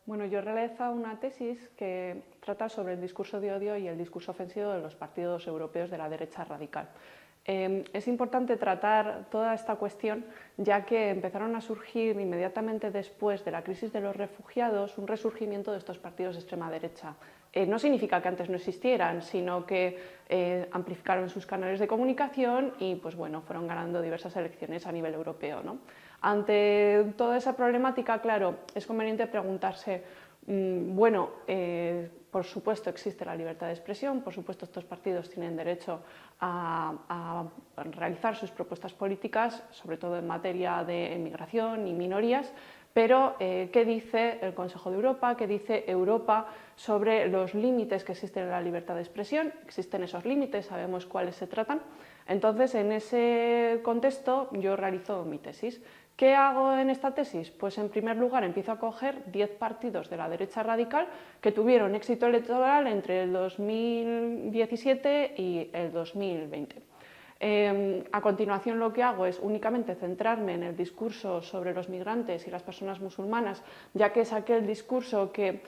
Bueno, yo he realizado una tesis que trata sobre el discurso de odio y el discurso ofensivo de los partidos europeos de la derecha radical. Es importante tratar toda esta cuestión ya que empezaron a surgir inmediatamente después de la crisis de los refugiados un resurgimiento de estos partidos de extrema derecha. No significa que antes no existieran, sino que amplificaron sus canales de comunicación y pues, bueno, fueron ganando diversas elecciones a nivel europeo, ¿no? Ante toda esa problemática, claro, es conveniente preguntarse, bueno, por supuesto existe la libertad de expresión, por supuesto estos partidos tienen derecho a realizar sus propuestas políticas, sobre todo en materia de migración y minorías, pero ¿qué dice el Consejo de Europa? ¿Qué dice Europa sobre los límites que existen en la libertad de expresión? Existen esos límites, sabemos cuáles se tratan. Entonces, en ese contexto, yo realizo mi tesis. ¿Qué hago en esta tesis? Pues en primer lugar empiezo a coger 10 partidos de la derecha radical que tuvieron éxito electoral entre el 2017 y el 2020. A continuación lo que hago es únicamente centrarme en el discurso sobre los migrantes y las personas musulmanas, ya que es aquel discurso que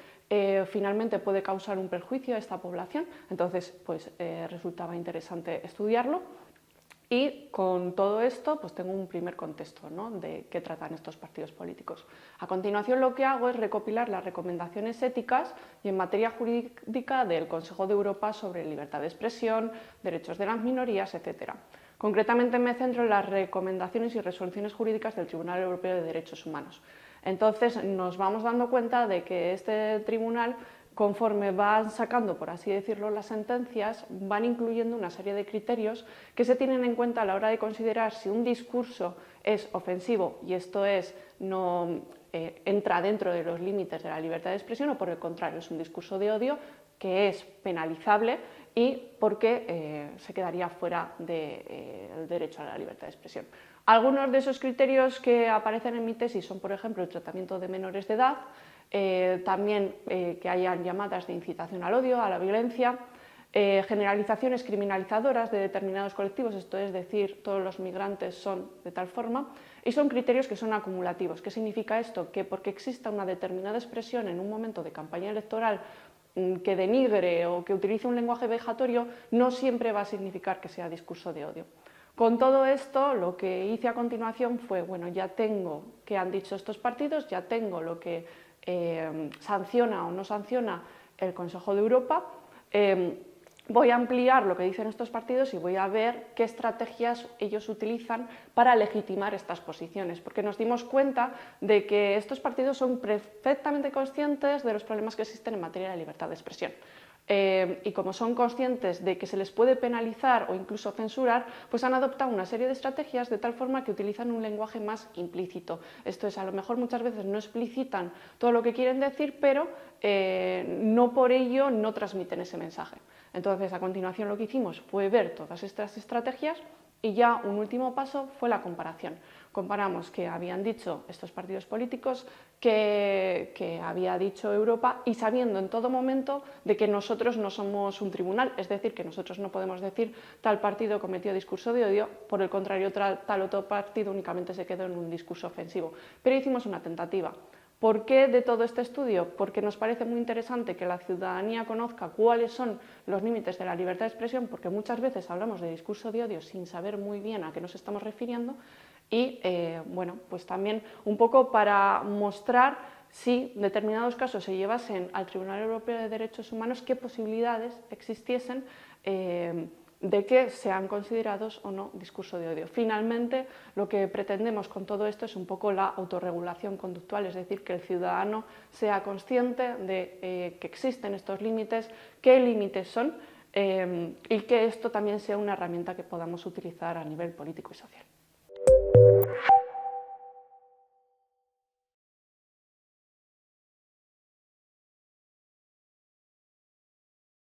finalmente puede causar un perjuicio a esta población, entonces pues resultaba interesante estudiarlo. Y con todo esto pues tengo un primer contexto, ¿no?, de qué tratan estos partidos políticos. A continuación lo que hago es recopilar las recomendaciones éticas y en materia jurídica del Consejo de Europa sobre libertad de expresión, derechos de las minorías, etc. Concretamente me centro en las recomendaciones y resoluciones jurídicas del Tribunal Europeo de Derechos Humanos. Entonces nos vamos dando cuenta de que este tribunal, conforme van sacando, por así decirlo, las sentencias, van incluyendo una serie de criterios que se tienen en cuenta a la hora de considerar si un discurso es ofensivo y esto es, no entra dentro de los límites de la libertad de expresión, o por el contrario es un discurso de odio que es penalizable y porque se quedaría fuera del derecho a la libertad de expresión. Algunos de esos criterios que aparecen en mi tesis son, por ejemplo, el tratamiento de menores de edad, también que hayan llamadas de incitación al odio, a la violencia, generalizaciones criminalizadoras de determinados colectivos, esto es decir, todos los migrantes son de tal forma, y son criterios que son acumulativos. ¿Qué significa esto? Que porque exista una determinada expresión en un momento de campaña electoral que denigre o que utilice un lenguaje vejatorio, no siempre va a significar que sea discurso de odio. Con todo esto, lo que hice a continuación fue, bueno, ya tengo qué han dicho estos partidos, ya tengo lo que sanciona o no sanciona el Consejo de Europa, voy a ampliar lo que dicen estos partidos y voy a ver qué estrategias ellos utilizan para legitimar estas posiciones, porque nos dimos cuenta de que estos partidos son perfectamente conscientes de los problemas que existen en materia de libertad de expresión. Y como son conscientes de que se les puede penalizar o incluso censurar, pues han adoptado una serie de estrategias de tal forma que utilizan un lenguaje más implícito. Esto es, a lo mejor muchas veces no explicitan todo lo que quieren decir, pero no por ello no transmiten ese mensaje. Entonces, a continuación lo que hicimos fue ver todas estas estrategias y ya un último paso fue la comparación. Comparamos qué habían dicho estos partidos políticos, qué había dicho Europa, y sabiendo en todo momento de que nosotros no somos un tribunal, es decir, que nosotros no podemos decir tal partido cometió discurso de odio, por el contrario tal otro partido únicamente se quedó en un discurso ofensivo. Pero hicimos una tentativa. ¿Por qué de todo este estudio? Porque nos parece muy interesante que la ciudadanía conozca cuáles son los límites de la libertad de expresión, porque muchas veces hablamos de discurso de odio sin saber muy bien a qué nos estamos refiriendo, y bueno, pues también un poco para mostrar si determinados casos se llevasen al Tribunal Europeo de Derechos Humanos, qué posibilidades existiesen de que sean considerados o no discurso de odio. Finalmente, lo que pretendemos con todo esto es un poco la autorregulación conductual, es decir, que el ciudadano sea consciente de que existen estos límites, qué límites son, y que esto también sea una herramienta que podamos utilizar a nivel político y social.